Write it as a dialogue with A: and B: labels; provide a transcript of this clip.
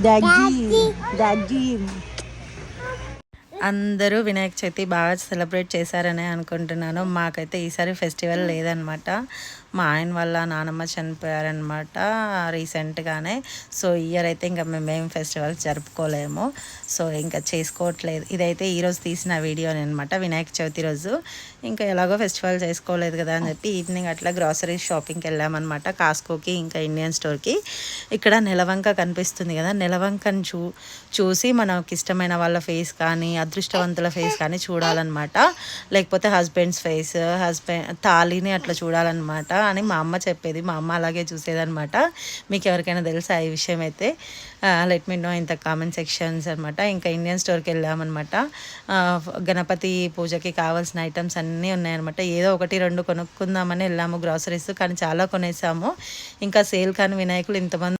A: Daddy daddy అందరూ వినాయక చవితి బాగా celebrate చేశారని అనుకుంటున్నాను. మాకైతే ఈసారి ఫెస్టివల్ లేదనమాట. మా ఆయన వల్ల నానమ్మ చనిపోయారనమాట రీసెంట్గానే. సో ఇయర్ అయితే ఇంకా మేమేం ఫెస్టివల్స్ జరుపుకోలేము. సో ఇంకా చేసుకోవట్లేదు. ఇదైతే ఈరోజు తీసిన వీడియోని అనమాట. వినాయక చవితి రోజు ఇంకా ఎలాగో ఫెస్టివల్ చేసుకోలేదు కదా అని చెప్పి ఈవినింగ్ అట్లా గ్రాసరీ షాపింగ్కి వెళ్ళామన్నమాట. కాస్కోకి ఇంకా ఇండియన్ స్టోర్కి. ఇక్కడ నెలవంక కనిపిస్తుంది కదా, నెలవంకను చూసి మనకి ఇష్టమైన వాళ్ళ ఫేస్ కానీ అదృష్టవంతుల ఫేస్ కానీ చూడాలన్నమాట. లేకపోతే హస్బెండ్స్ ఫేస్, తాళిని అట్లా చూడాలన్నమాట అని మా అమ్మ చెప్పేది. మా అమ్మ అలాగే చూసేదనమాట. మీకు ఎవరికైనా తెలుసా ఈ విషయం అయితే let me know in the comment sections అనమాట. ఇంకా ఇండియన్ స్టోర్కి వెళ్ళామన్నమాట. గణపతి పూజకి కావాల్సిన ఐటమ్స్ అన్నీ ఉన్నాయన్నమాట. ఏదో ఒకటి రెండు కొనుక్కుందామని వెళ్ళాము గ్రాసరీస్, కానీ చాలా కొనేసాము. ఇంకా సేల్ కానీ వినాయకులు ఇంతమంది